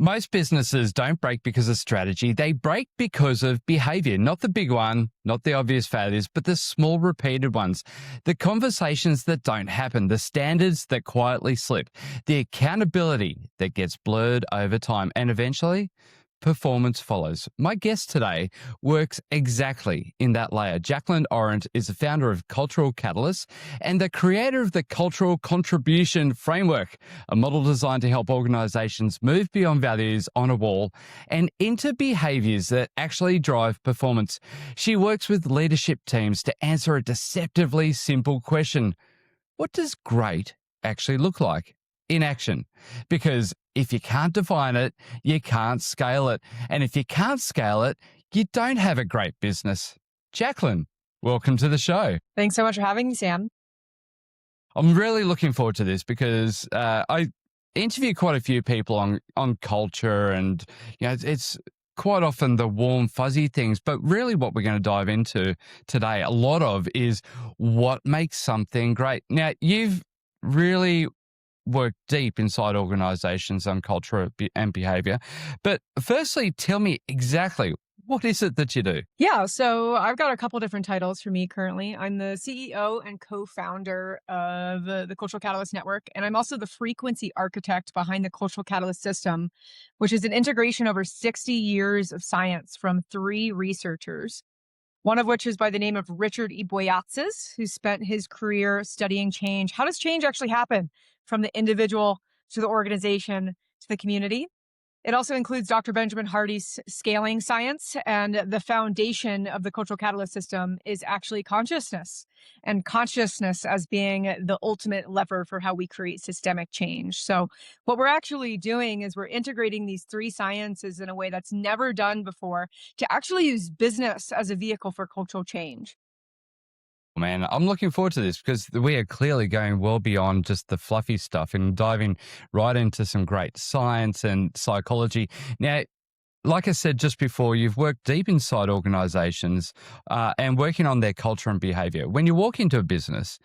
Most businesses don't break because of strategy. They break because of behavior, not the big one, not the obvious failures, but the small repeated ones, the conversations that don't happen, the standards that quietly slip, the accountability that gets blurred over time, and eventually performance follows. My guest today works exactly in that layer. Jaclyn Orent is the founder of Cultural Catalyst and the creator of the Cultural Contribution Framework, a model designed to help organizations move beyond values on a wall and into behaviors that actually drive performance. She works with leadership teams to answer a deceptively simple question: what does great actually look like in action? Because if you can't define it, you can't scale it. And if you can't scale it, you don't have a great business. Jaclyn, welcome to the show. Thanks so much for having me, Sam. I'm really looking forward to this because I interview quite a few people on culture, and it's quite often the warm, fuzzy things. But really what we're going to dive into today, a lot of, is what makes something great. Now, you've really work deep inside organizations on culture and behavior. But firstly, tell me exactly, what is it that you do? Yeah, so I've got a couple different titles for me currently. I'm the CEO and co-founder of the Cultural Catalyst Network, and I'm also the frequency architect behind the Cultural Catalyst system, which is an integration over 60 years of science from 3 researchers, one of which is by the name of Richard E. Boyatzis, who spent his career studying change. How does change actually happen from the individual to the organization to the community? It also includes Dr. Benjamin Hardy's scaling science, and the foundation of the cultural catalyst system is actually consciousness, and consciousness as being the ultimate lever for how we create systemic change. So what we're actually doing is we're integrating these 3 sciences in a way that's never done before to actually use business as a vehicle for cultural change. Man, I'm looking forward to this because we are clearly going well beyond just the fluffy stuff and diving right into some great science and psychology. Now, like I said just before, you've worked deep inside organizations and working on their culture and behavior. When you walk into a business,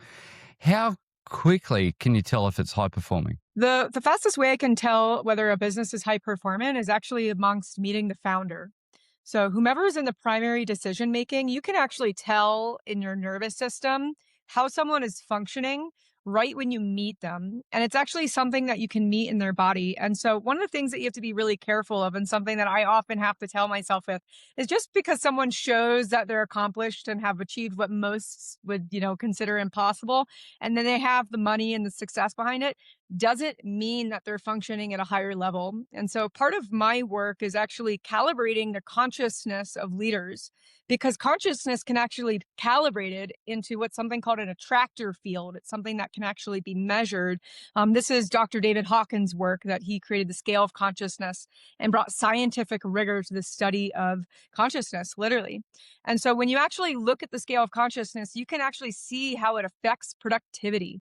how quickly can you tell if it's high performing? The fastest way I can tell whether a business is high performing is actually amongst meeting the founder. So whomever is in the primary decision making, you can actually tell in your nervous system how someone is functioning right when you meet them. And it's actually something that you can meet in their body. And so one of the things that you have to be really careful of, and something that I often have to tell myself with, is just because someone shows that they're accomplished and have achieved what most would, consider impossible, and then they have the money and the success behind it, doesn't mean that they're functioning at a higher level. And so part of my work is actually calibrating the consciousness of leaders, because consciousness can actually be calibrated into what's something called an attractor field. It's something that can actually be measured. This is Dr. David Hawkins' work, that he created the scale of consciousness and brought scientific rigor to the study of consciousness, literally. And so when you actually look at the scale of consciousness, you can actually see how it affects productivity.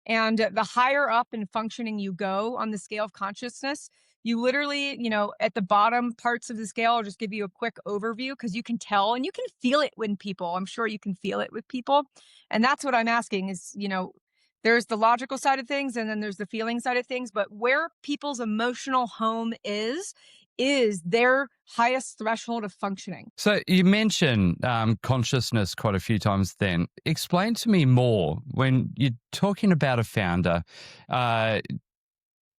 And the higher up in functioning you go on the scale of consciousness, you literally, at the bottom parts of the scale, I'll just give you a quick overview because you can tell and you can feel it when people, I'm sure you can feel it with people. And that's what I'm asking is, there's the logical side of things and then there's the feeling side of things. But where people's emotional home is their highest threshold of functioning. So you mentioned consciousness quite a few times then. Explain to me more when you're talking about a founder.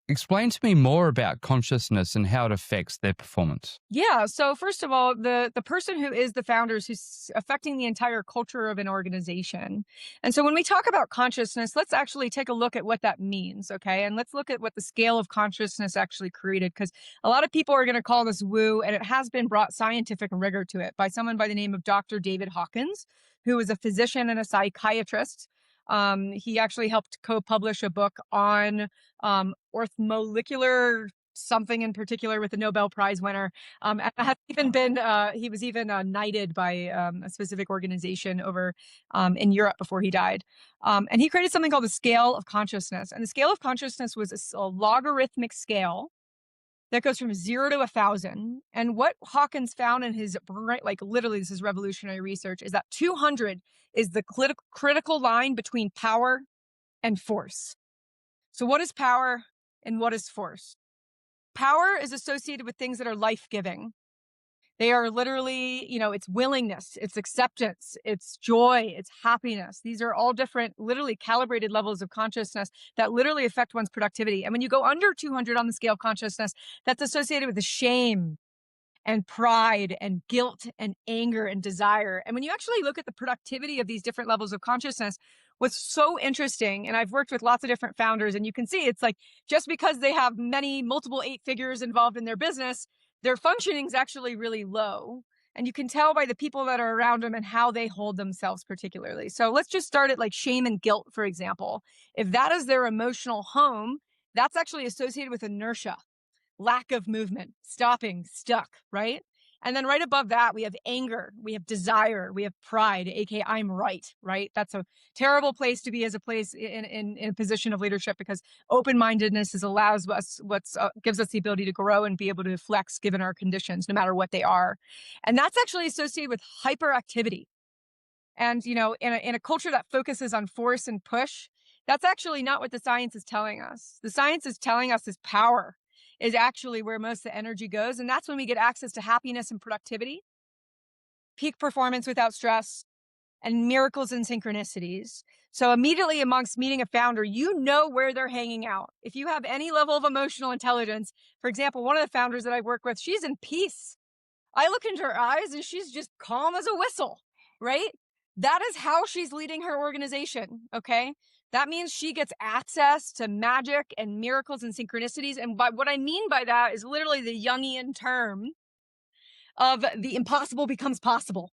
Explain to me more about consciousness and how it affects their performance. Yeah. So first of all, the person who is the founder is who's affecting the entire culture of an organization. And so when we talk about consciousness, let's actually take a look at what that means. Okay. And let's look at what the scale of consciousness actually created, because a lot of people are going to call this woo, and it has been brought scientific rigor to it by someone by the name of Dr. David Hawkins, who is a physician and a psychiatrist. He actually helped co-publish a book on orthomolecular something in particular with a Nobel Prize winner. And has even been, he was even knighted by a specific organization over in Europe before he died. And he created something called the scale of consciousness. And the scale of consciousness was a logarithmic scale that goes from 0 to 1,000. And what Hawkins found in his, like literally this is revolutionary research, is that 200 is the critical line between power and force. So what is power and what is force? power is associated with things that are life-giving. They are literally, it's willingness, it's acceptance, it's joy, it's happiness. These are all different, literally calibrated levels of consciousness that literally affect one's productivity. And when you go under 200 on the scale of consciousness, that's associated with the shame and pride and guilt and anger and desire. And when you actually look at the productivity of these different levels of consciousness, what's so interesting, and I've worked with lots of different founders, and you can see it's like just because they have multiple eight figures involved in their business, their functioning is actually really low. And you can tell by the people that are around them and how they hold themselves particularly. So let's just start at like shame and guilt, for example. If that is their emotional home, that's actually associated with inertia, lack of movement, stopping, stuck, right? And then right above that, we have anger, we have desire, we have pride, aka I'm right? That's a terrible place to be as a place in a position of leadership, because open-mindedness allows us gives us the ability to grow and be able to flex given our conditions, no matter what they are. And that's actually associated with hyperactivity. And, in a culture that focuses on force and push, that's actually not what the science is telling us. The science is telling us is power is actually where most of the energy goes. And that's when we get access to happiness and productivity, peak performance without stress, and miracles and synchronicities. So immediately amongst meeting a founder, you know where they're hanging out. If you have any level of emotional intelligence, for example, one of the founders that I work with, she's in peace. I look into her eyes and she's just calm as a whistle, right? That is how she's leading her organization, okay? That means she gets access to magic and miracles and synchronicities. And what I mean by that is literally the Jungian term of the impossible becomes possible.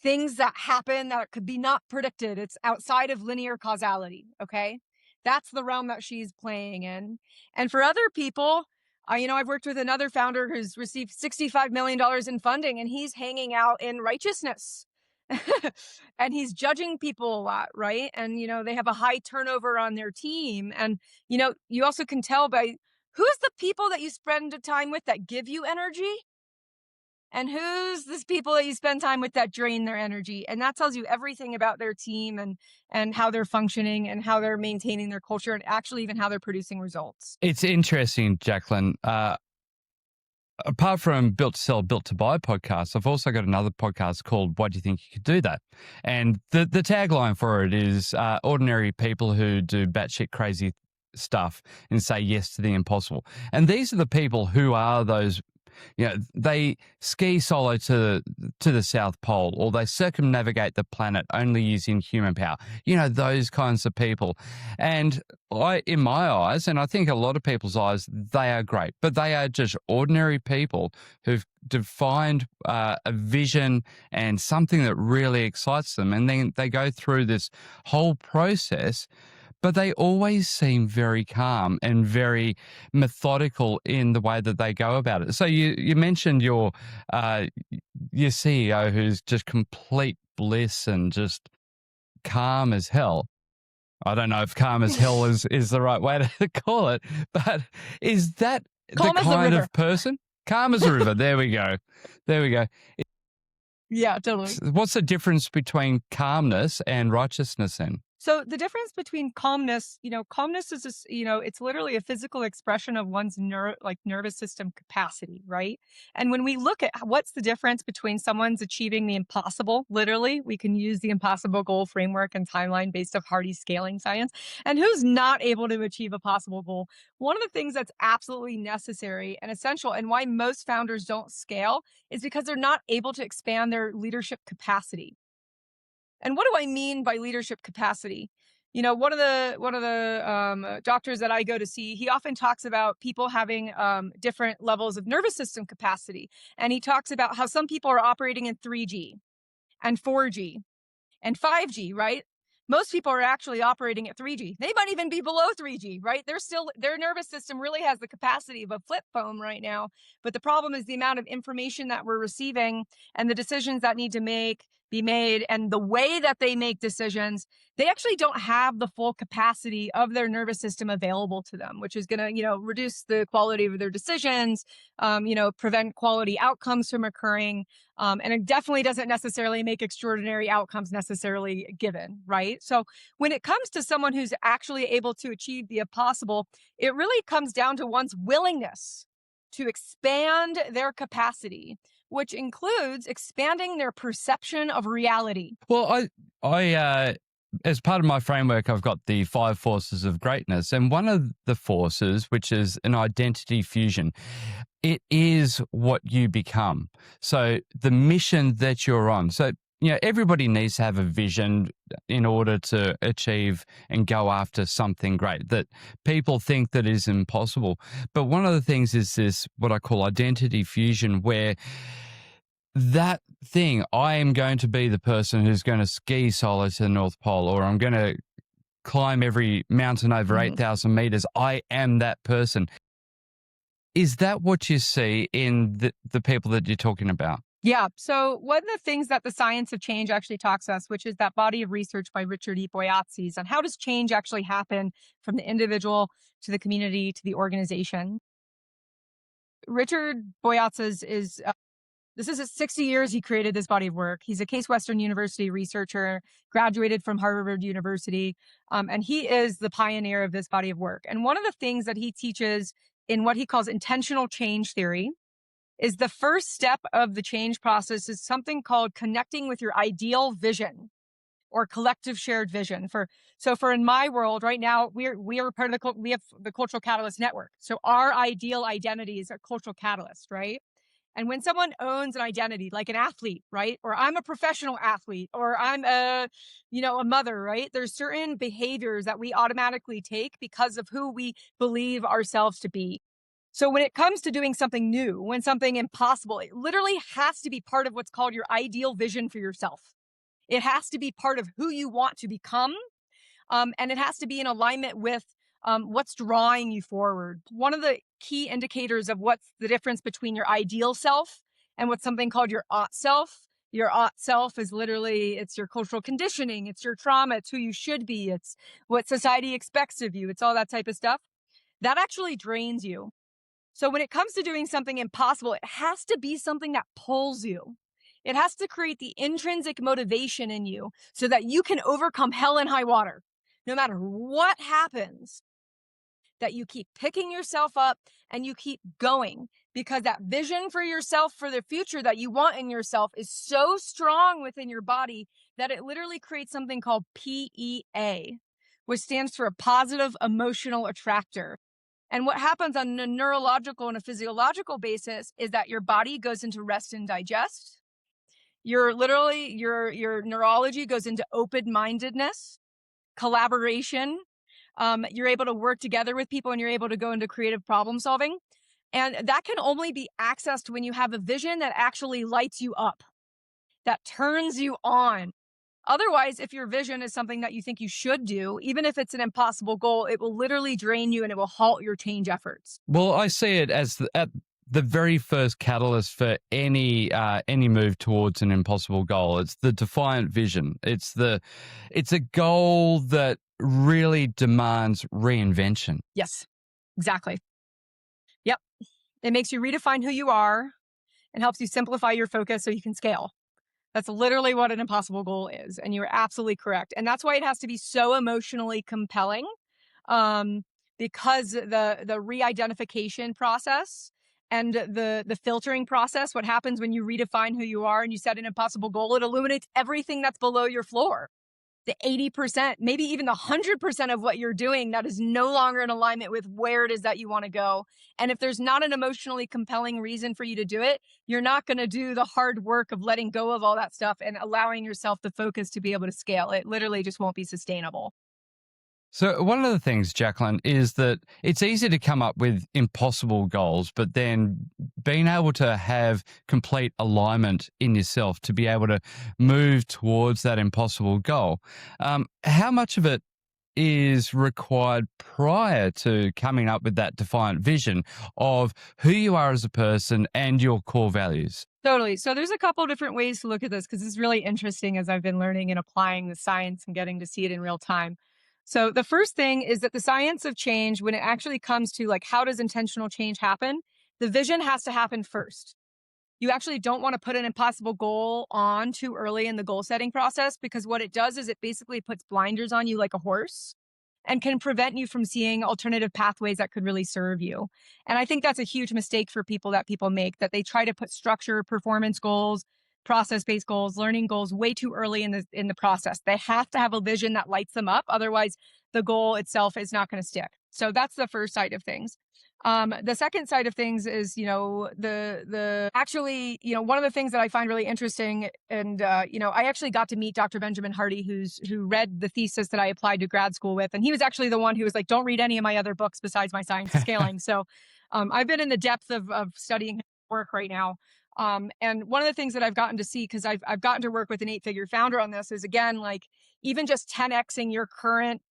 Things that happen that could be not predicted. It's outside of linear causality, okay? That's the realm that she's playing in. And for other people, I've worked with another founder who's received $65 million in funding, and he's hanging out in righteousness. And he's judging people a lot, right? And, they have a high turnover on their team. And, you also can tell by who's the people that you spend time with that give you energy, and who's this people that you spend time with that drain their energy. And that tells you everything about their team and how they're functioning and how they're maintaining their culture, and actually even how they're producing results. It's interesting, Jaclyn. Apart from Built to Sell, Built to Buy podcast, I've also got another podcast called Why Do You Think You Could Do That? And the tagline for it is ordinary people who do batshit crazy stuff and say yes to the impossible. And these are the people who are those, they ski solo to the South Pole, or they circumnavigate the planet only using human power. Those kinds of people. And in my eyes, and I think a lot of people's eyes, they are great, but they are just ordinary people who've defined a vision and something that really excites them. And then they go through this whole process, but they always seem very calm and very methodical in the way that they go about it. So you mentioned your CEO, who's just complete bliss and just calm as hell. I don't know if calm as hell is the right way to call it, but is that calm the kind of person? Calm as a river. There we go. Yeah, totally. What's the difference between calmness and righteousness then? So the difference between calmness, calmness is just, it's literally a physical expression of one's nervous system capacity, right? And when we look at what's the difference between someone's achieving the impossible, literally, we can use the impossible goal framework and timeline based off Hardy's scaling science, and who's not able to achieve a possible goal. One of the things that's absolutely necessary and essential, and why most founders don't scale, is because they're not able to expand their leadership capacity. And what do I mean by leadership capacity? One of the doctors that I go to see, he often talks about people having different levels of nervous system capacity. And he talks about how some people are operating in 3G and 4G and 5G, right? Most people are actually operating at 3G. They might even be below 3G, right? Their nervous system really has the capacity of a flip phone right now. But the problem is the amount of information that we're receiving and the decisions that need to make be made. And the way that they make decisions, they actually don't have the full capacity of their nervous system available to them, which is going to, reduce the quality of their decisions, prevent quality outcomes from occurring. And it definitely doesn't necessarily make extraordinary outcomes necessarily given, right? So when it comes to someone who's actually able to achieve the impossible, it really comes down to one's willingness to expand their capacity, which includes expanding their perception of reality. Well, as part of my framework, I've got the 5 forces of greatness. And one of the forces, which is an identity fusion, it is what you become. So the mission that you're on. So, everybody needs to have a vision in order to achieve and go after something great that people think that is impossible. But one of the things is this, what I call identity fusion, where that thing, I am going to be the person who's going to ski solo to the North Pole, or I'm going to climb every mountain over 8,000 meters. I am that person. Is that what you see in the people that you're talking about? Yeah. So one of the things that the science of change actually talks us, which is that body of research by Richard E. Boyatzis on how does change actually happen from the individual to the community to the organization. Richard Boyatzis is this is his 60 years he created this body of work. He's a Case Western University researcher, graduated from Harvard University, and he is the pioneer of this body of work. And one of the things that he teaches in what he calls intentional change theory is the first step of the change process is something called connecting with your ideal vision or collective shared vision. For in my world right now, we are part of we have the Cultural Catalyst Network. So our ideal identity is a cultural catalyst, right? And when someone owns an identity, like an athlete, right? Or I'm a professional athlete, or I'm a mother, right? There's certain behaviors that we automatically take because of who we believe ourselves to be. So when it comes to doing something new, when something impossible, it literally has to be part of what's called your ideal vision for yourself. It has to be part of who you want to become. And it has to be in alignment with what's drawing you forward. One of the key indicators of what's the difference between your ideal self and what's something called your ought self. Your ought self is literally, it's your cultural conditioning, it's your trauma, it's who you should be, it's what society expects of you, it's all that type of stuff. That actually drains you. So when it comes to doing something impossible, it has to be something that pulls you. It has to create the intrinsic motivation in you so that you can overcome hell and high water. No matter what happens, that you keep picking yourself up and you keep going, because that vision for yourself for the future that you want in yourself is so strong within your body that it literally creates something called PEA, which stands for a positive emotional attractor. And what happens on a neurological and a physiological basis is that your body goes into rest and digest. Your neurology goes into open-mindedness, collaboration. You're able to work together with people and you're able to go into creative problem solving. And that can only be accessed when you have a vision that actually lights you up, that turns you on. Otherwise, if your vision is something that you think you should do, even if it's an impossible goal, it will literally drain you and it will halt your change efforts. Well, I see it as at the very first catalyst for any move towards an impossible goal. It's the defiant vision. It's a goal that really demands reinvention. Yes, exactly. Yep. It makes you redefine who you are and helps you simplify your focus so you can scale. That's literally what an impossible goal is. And you're absolutely correct. And that's why it has to be so emotionally compelling, because the re-identification process and the filtering process, what happens when you redefine who you are and you set an impossible goal, it illuminates everything that's below your floor. The 80%, maybe even the 100% of what you're doing that is no longer in alignment with where it is that you want to go. And if there's not an emotionally compelling reason for you to do it, you're not going to do the hard work of letting go of all that stuff and allowing yourself the focus to be able to scale. It literally just won't be sustainable. So one of the things, Jaclyn, is that it's easy to come up with impossible goals, but then being able to have complete alignment in yourself to be able to move towards that impossible goal. How much of it is required prior to coming up with that defiant vision of who you are as a person and your core values? Totally. So there's a couple different ways to look at this because it's really interesting as I've been learning and applying the science and getting to see it in real time. So the first thing is that the science of change, when it actually comes to like how does intentional change happen, the vision has to happen first. You actually don't want to put an impossible goal on too early in the goal setting process because what it does is it basically puts blinders on you like a horse and can prevent you from seeing alternative pathways that could really serve you. And I think that's a huge mistake for people that people make, that they try to put structure, performance goals, process-based goals, learning goals way too early in the process. They have to have a vision that lights them up. Otherwise, the goal itself is not going to stick. So that's the first side of things. The second side of things is, the actually, one of the things that I find really interesting, and I actually got to meet Dr. Benjamin Hardy, who read the thesis that I applied to grad school with, and he was actually the one who was like, "Don't read any of my other books besides my science of scaling." So, I've been in the depth of studying his work right now. And one of the things that I've gotten to see, because I've gotten to work with an 8-figure founder on this, is again like even just 10xing your current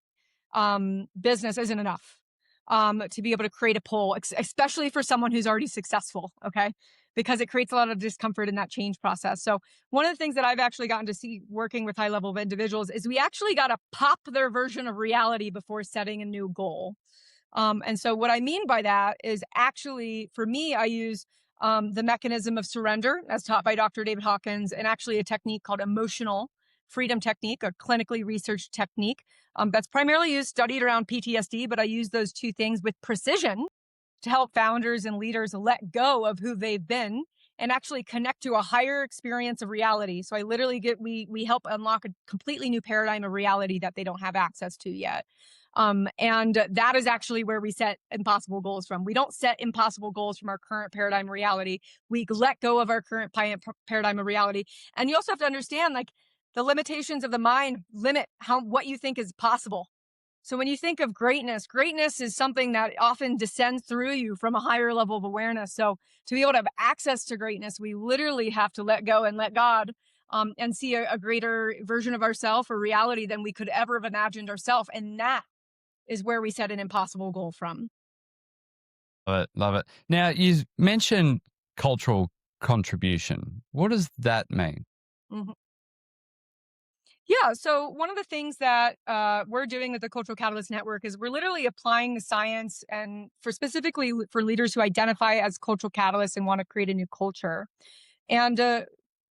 business isn't enough to be able to create a poll, especially for someone who's already successful. Okay. Because it creates a lot of discomfort in that change process. So, one of the things that I've actually gotten to see working with high level individuals is we actually got to pop their version of reality before setting a new goal. And so, what I mean by that is actually, for me, I use the mechanism of surrender as taught by Dr. David Hawkins, and actually a technique called emotional freedom technique, a clinically researched technique that's primarily used, studied around PTSD, but I use those two things with precision to help founders and leaders let go of who they've been and actually connect to a higher experience of reality. So I literally we help unlock a completely new paradigm of reality that they don't have access to yet. And that is actually where we set impossible goals from. We don't set impossible goals from our current paradigm of reality. We let go of our current paradigm of reality. And you also have to understand, like, the limitations of the mind limit what you think is possible. So when you think of greatness, greatness is something that often descends through you from a higher level of awareness. So to be able to have access to greatness, we literally have to let go and let God, and see a greater version of ourselves or reality than we could ever have imagined ourselves. And that is where we set an impossible goal from. Love it. Love it. Now, you mentioned cultural contribution. What does that mean? Mhm. Yeah. So one of the things that we're doing with the Cultural Catalyst Network is we're literally applying the science, and for specifically for leaders who identify as cultural catalysts and want to create a new culture. And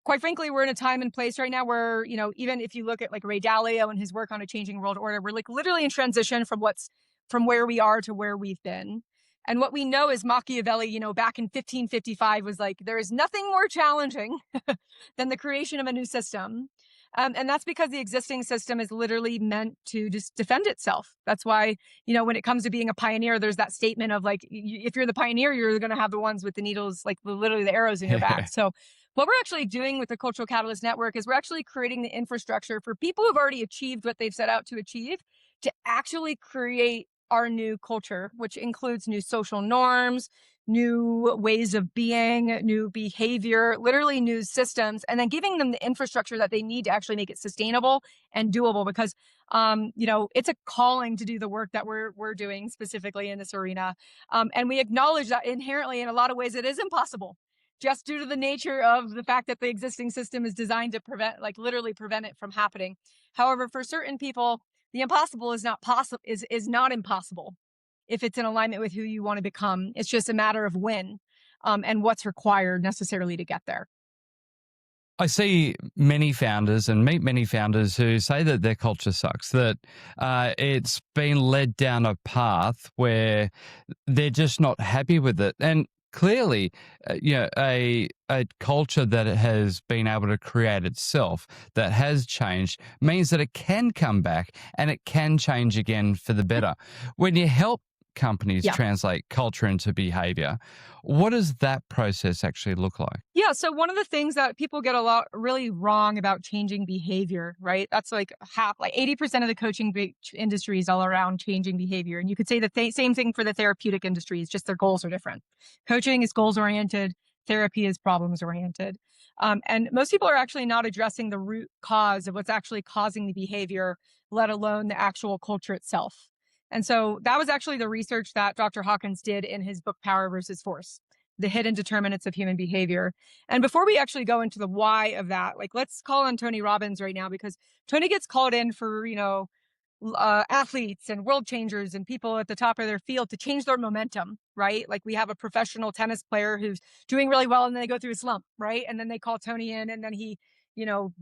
quite frankly, we're in a time and place right now where, even if you look at like Ray Dalio and his work on a changing world order, we're like literally in transition from where we are to where we've been. And what we know is Machiavelli, back in 1555 was like, there is nothing more challenging than the creation of a new system. And that's because the existing system is literally meant to just defend itself. That's why, when it comes to being a pioneer, there's that statement of like, if you're the pioneer, you're going to have the ones with the needles, like literally the arrows in your back. So what we're actually doing with the Cultural Catalyst Network is we're actually creating the infrastructure for people who've already achieved what they've set out to achieve to actually create our new culture, which includes new social norms, new ways of being, new behavior, literally new systems, and then giving them the infrastructure that they need to actually make it sustainable and doable. Because, it's a calling to do the work that we're doing specifically in this arena, and we acknowledge that inherently, in a lot of ways, it is impossible, just due to the nature of the fact that the existing system is designed to prevent, like literally prevent it from happening. However, for certain people, the impossible is not possible, is not impossible if it's in alignment with who you want to become. It's just a matter of when, and what's required necessarily to get there. I see many founders and meet many founders who say that their culture sucks, that it's been led down a path where they're just not happy with it. And clearly, a culture that it has been able to create itself, that has changed, means that it can come back and it can change again for the better. When you help companies Yeah. translate culture into behavior, what does that process actually look like? Yeah. So one of the things that people get a lot really wrong about changing behavior, right? That's like 80% of the coaching industry is all around changing behavior. And you could say the same thing for the therapeutic industries, just their goals are different. Coaching is goals oriented. Therapy is problems oriented. And most people are actually not addressing the root cause of what's actually causing the behavior let alone the actual culture itself. And so that was actually the research that Dr. Hawkins did in his book, Power versus Force, the hidden determinants of human behavior. And before we actually go into the why of that, like let's call on Tony Robbins right now, because Tony gets called in for, athletes and world changers and people at the top of their field to change their momentum, right? Like we have a professional tennis player who's doing really well and then they go through a slump, right? And then they call Tony in and then he, you know,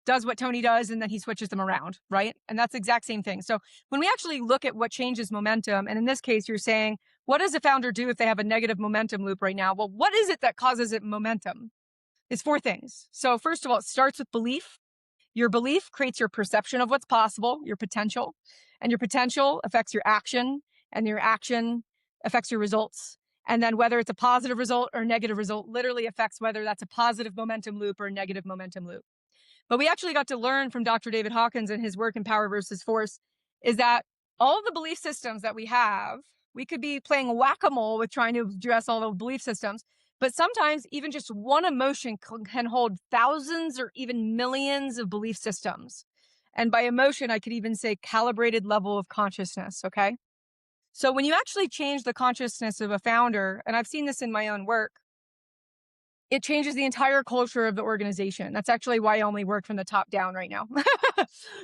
does what Tony does and then he switches them around, right? And that's the exact same thing. So when we actually look at what changes momentum, and in this case, you're saying, what does a founder do if they have a negative momentum loop right now? Well, what is it that causes it momentum? It's four things. So first of all, it starts with belief. Your belief creates your perception of what's possible, your potential, and your potential affects your action, and your action affects your results. And then whether it's a positive result or a negative result literally affects whether that's a positive momentum loop or a negative momentum loop. But we actually got to learn from Dr. David Hawkins and his work in Power versus Force is that all of the belief systems that we have, we could be playing whack-a-mole with trying to address all the belief systems, but sometimes even just one emotion can hold thousands or even millions of belief systems. And by emotion, I could even say calibrated level of consciousness, okay? So when you actually change the consciousness of a founder, and I've seen this in my own work, it changes the entire culture of the organization. That's actually why I only work from the top down right now,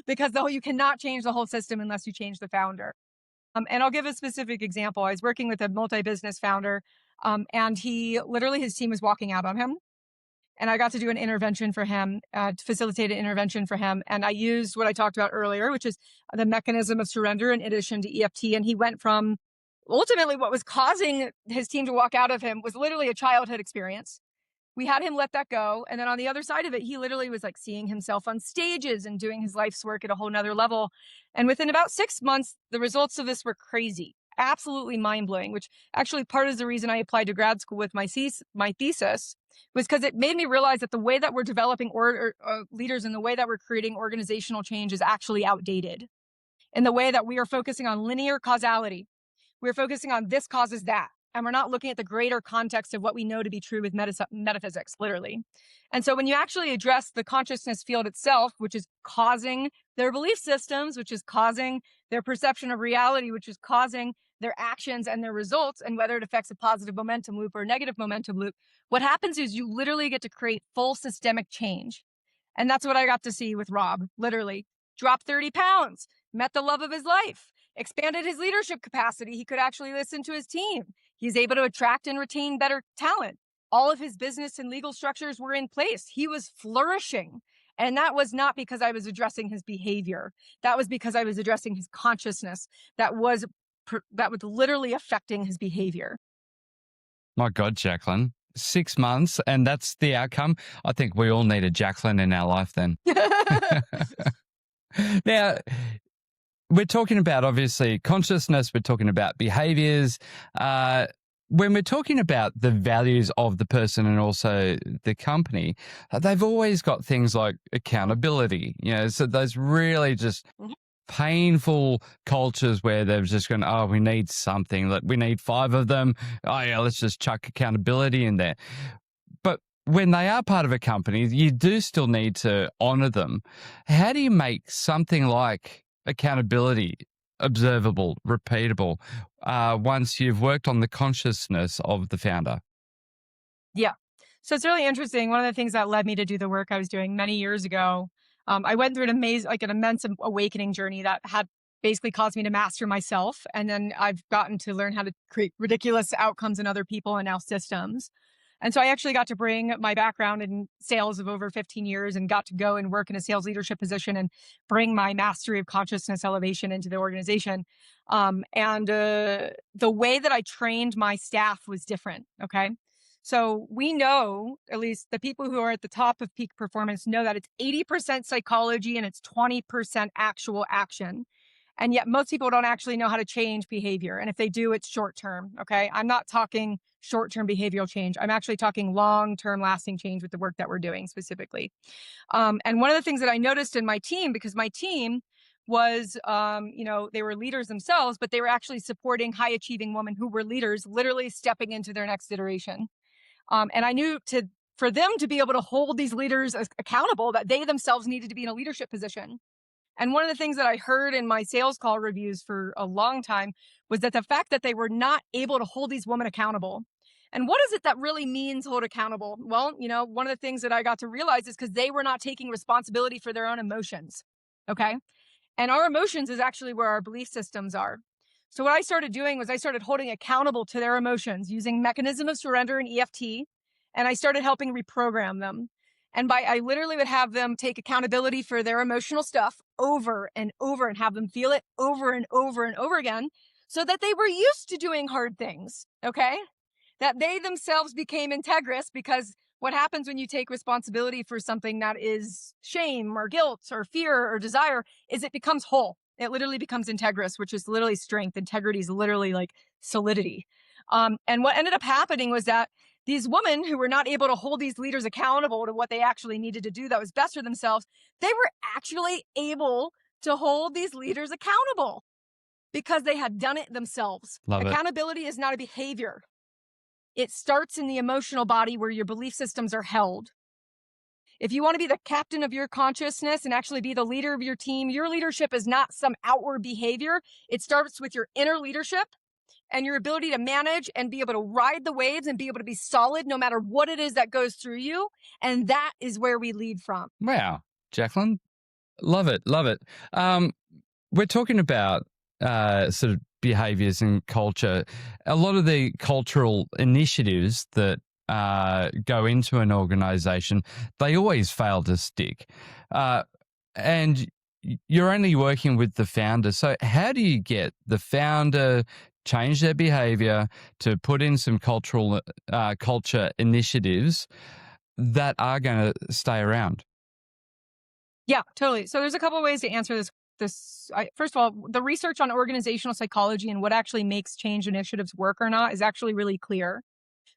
because though you cannot change the whole system unless you change the founder. And I'll give a specific example. I was working with a multi-business founder, and he literally his team was walking out on him, and I got to do an intervention for him, to facilitate an intervention for him. And I used what I talked about earlier, which is the mechanism of surrender in addition to EFT. And he went from ultimately what was causing his team to walk out of him was literally a childhood experience. We had him let that go. And then on the other side of it, he literally was like seeing himself on stages and doing his life's work at a whole nother level. And within about 6 months, the results of this were crazy, absolutely mind blowing, which actually part of the reason I applied to grad school with my thesis was because it made me realize that the way that we're developing leaders and the way that we're creating organizational change is actually outdated. In the way that we are focusing on linear causality, we're focusing on this causes that. And we're not looking at the greater context of what we know to be true with metaphysics, literally. And so when you actually address the consciousness field itself, which is causing their belief systems, which is causing their perception of reality, which is causing their actions and their results, and whether it affects a positive momentum loop or a negative momentum loop, what happens is you literally get to create full systemic change. And that's what I got to see with Rob, literally. Dropped 30 pounds, met the love of his life, expanded his leadership capacity. He could actually listen to his team. He's able to attract and retain better talent. All of his business and legal structures were in place. He was flourishing. And that was not because I was addressing his behavior. That was because I was addressing his consciousness that was literally affecting his behavior. My God, Jaclyn, 6 months, and that's the outcome. I think we all need a Jaclyn in our life then. Now, we're talking about, obviously, consciousness. We're talking about behaviors. When we're talking about the values of the person and also the company, they've always got things like accountability. So those really just painful cultures where they've just gone, oh, we need something. We need 5 of them. Oh, yeah, let's just chuck accountability in there. But when they are part of a company, you do still need to honor them. How do you make something like accountability observable, repeatable, once you've worked on the consciousness of the founder? Yeah. So it's really interesting. One of the things that led me to do the work I was doing many years ago, I went through an immense awakening journey that had basically caused me to master myself. And then I've gotten to learn how to create ridiculous outcomes in other people and now systems. And so I actually got to bring my background in sales of over 15 years and got to go and work in a sales leadership position and bring my mastery of consciousness elevation into the organization. The way that I trained my staff was different. Okay. So we know, at least the people who are at the top of peak performance know that it's 80% psychology and it's 20% actual action. And yet most people don't actually know how to change behavior. And if they do, it's short term. Okay. I'm not talking short-term behavioral change. I'm actually talking long-term lasting change with the work that we're doing specifically. And one of the things that I noticed in my team, because my team was, they were leaders themselves, but they were actually supporting high achieving women who were leaders, literally stepping into their next iteration. And I knew for them to be able to hold these leaders accountable, that they themselves needed to be in a leadership position. And one of the things that I heard in my sales call reviews for a long time was that the fact that they were not able to hold these women accountable. And what is it that really means hold accountable? Well, one of the things that I got to realize is because they were not taking responsibility for their own emotions. Okay. And our emotions is actually where our belief systems are. So what I started doing was I started holding accountable to their emotions using mechanism of surrender and EFT. And I started helping reprogram them. And I literally would have them take accountability for their emotional stuff over and over and have them feel it over and over and over again so that they were used to doing hard things. Okay. That they themselves became integrous, because what happens when you take responsibility for something that is shame or guilt or fear or desire is it becomes whole. It literally becomes integrous, which is literally strength. Integrity is literally like solidity. And what ended up happening was that these women who were not able to hold these leaders accountable to what they actually needed to do that was best for themselves, they were actually able to hold these leaders accountable because they had done it themselves. Love it. Accountability is not a behavior. It starts in the emotional body where your belief systems are held. If you want to be the captain of your consciousness and actually be the leader of your team, your leadership is not some outward behavior. It starts with your inner leadership and your ability to manage and be able to ride the waves and be able to be solid no matter what it is that goes through you. And that is where we lead from. Wow, Jaclyn, love it, love it. We're talking about sort of behaviors and culture. A lot of the cultural initiatives that go into an organization, they always fail to stick. And you're only working with the founder. So how do you get the founder change their behavior to put in some culture initiatives that are going to stay around? Yeah, totally. So there's a couple of ways to answer this. First of all, the research on organizational psychology and what actually makes change initiatives work or not is actually really clear.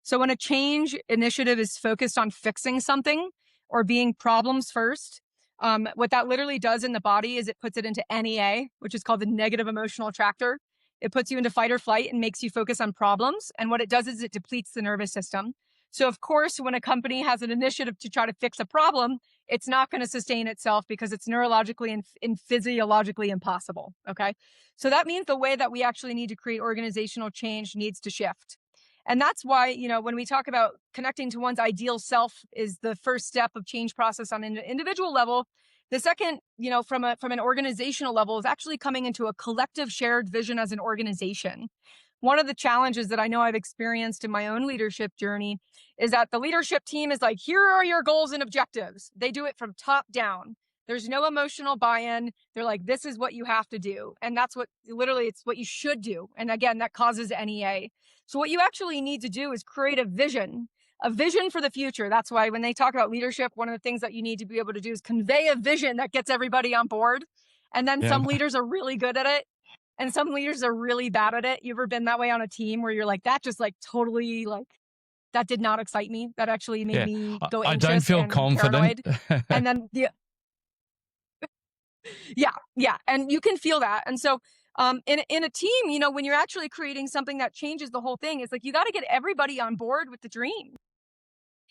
So when a change initiative is focused on fixing something or being problems first, what that literally does in the body is it puts it into NEA, which is called the negative emotional attractor. It puts you into fight or flight and makes you focus on problems. And what it does is it depletes the nervous system. So of course, when a company has an initiative to try to fix a problem, it's not going to sustain itself because it's neurologically and physiologically impossible. Okay. So that means the way that we actually need to create organizational change needs to shift. And that's why, when we talk about connecting to one's ideal self is the first step of change process on an individual level. The second, from an organizational level is actually coming into a collective shared vision as an organization. One of the challenges that I know I've experienced in my own leadership journey is that the leadership team is like, here are your goals and objectives. They do it from top down. There's no emotional buy-in. They're like, this is what you have to do. And that's it's what you should do. And again, that causes NEA. So what you actually need to do is create a vision for the future. That's why when they talk about leadership, one of the things that you need to be able to do is convey a vision that gets everybody on board. And then some leaders are really good at it. And some leaders are really bad at it. You ever been that way on a team where you're like, that just like totally like, that did not excite me. That actually made me go anxious. I don't feel and confident. And then yeah. And you can feel that. And so in a team, when you're actually creating something that changes the whole thing, it's like, you got to get everybody on board with the dream.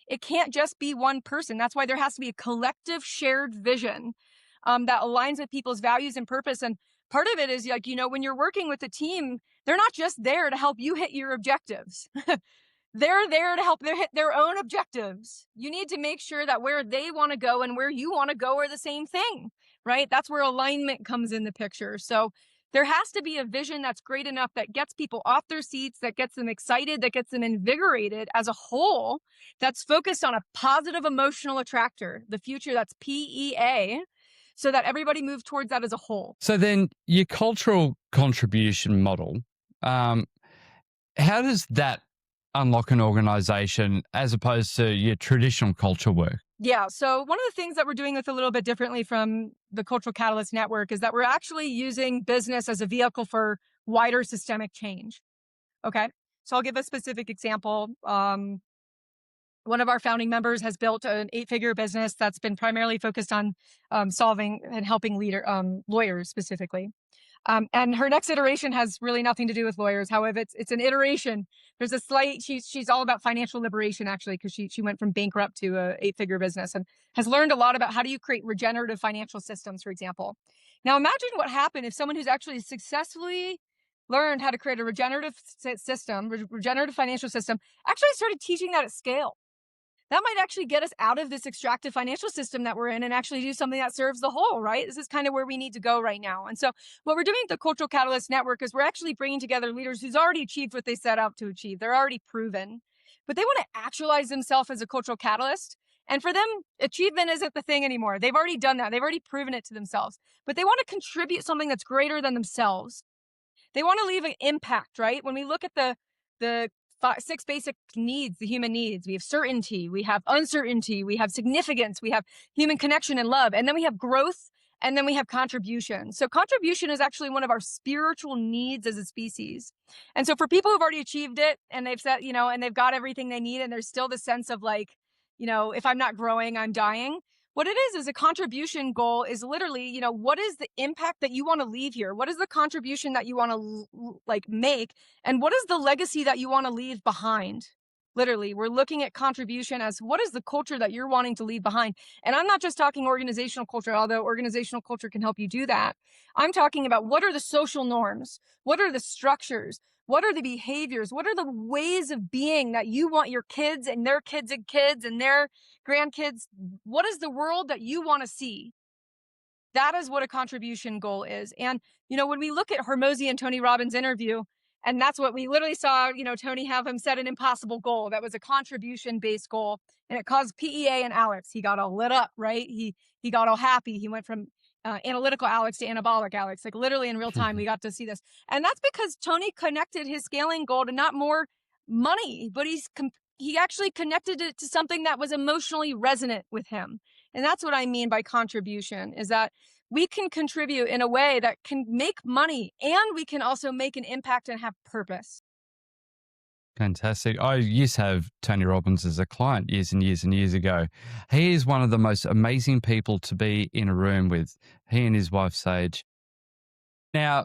It can't just be one person. That's why there has to be a collective shared vision that aligns with people's values and purpose. And part of it is like, when you're working with a team, they're not just there to help you hit your objectives. They're there to help them hit their own objectives. You need to make sure that where they want to go and where you want to go are the same thing, right? That's where alignment comes in the picture. So there has to be a vision that's great enough that gets people off their seats, that gets them excited, that gets them invigorated as a whole, that's focused on a positive emotional attractor, the future, that's PEA, so that everybody moves towards that as a whole. So then your cultural contribution model, how does that unlock an organization as opposed to your traditional culture work? Yeah. So one of the things that we're doing with a little bit differently from the Cultural Catalyst Network is that we're actually using business as a vehicle for wider systemic change. Okay. So I'll give a specific example. One of our founding members has built an 8-figure business that's been primarily focused on solving and helping lawyers specifically. And her next iteration has really nothing to do with lawyers. However, it's an iteration. There's a slight. She's all about financial liberation, actually, because she went from bankrupt to a 8-figure business and has learned a lot about how do you create regenerative financial systems, for example. Now, imagine what happened if someone who's actually successfully learned how to create a regenerative financial system, actually started teaching that at scale. That might actually get us out of this extractive financial system that we're in and actually do something that serves the whole, right? This is kind of where we need to go right now. And so what we're doing at the Cultural Catalyst Network is we're actually bringing together leaders who's already achieved what they set out to achieve. They're already proven, but they want to actualize themselves as a cultural catalyst. And for them, achievement isn't the thing anymore. They've already done that. They've already proven it to themselves, but they want to contribute something that's greater than themselves. They want to leave an impact, right? When we look at the 6 basic needs, the human needs, we have certainty, we have uncertainty, we have significance, we have human connection and love, and then we have growth, and then we have contribution. So contribution is actually one of our spiritual needs as a species. And so for people who've already achieved it and they've said, and they've got everything they need, and there's still the sense of like, if I'm not growing, I'm dying. What it is a contribution goal is literally, what is the impact that you want to leave here? What is the contribution that you want to make? And what is the legacy that you want to leave behind? Literally, we're looking at contribution as what is the culture that you're wanting to leave behind? And I'm not just talking organizational culture, although organizational culture can help you do that. I'm talking about what are the social norms? What are the structures? What are the behaviors? What are the ways of being that you want your kids and their kids and their grandkids? What is the world that you want to see? That is what a contribution goal is. And, when we look at Hormozi and Tony Robbins' interview, and that's what we literally saw, Tony have him set an impossible goal. That was a contribution-based goal. And it caused PEA and Alex. He got all lit up, right? He got all happy. He went from analytical Alex to anabolic Alex. Like literally in real time, we got to see this. And that's because Tony connected his scaling goal to not more money, but he actually connected it to something that was emotionally resonant with him. And that's what I mean by contribution, is that we can contribute in a way that can make money, and we can also make an impact and have purpose. Fantastic. I used to have Tony Robbins as a client years and years and years ago. He is one of the most amazing people to be in a room with, he and his wife, Sage. Now,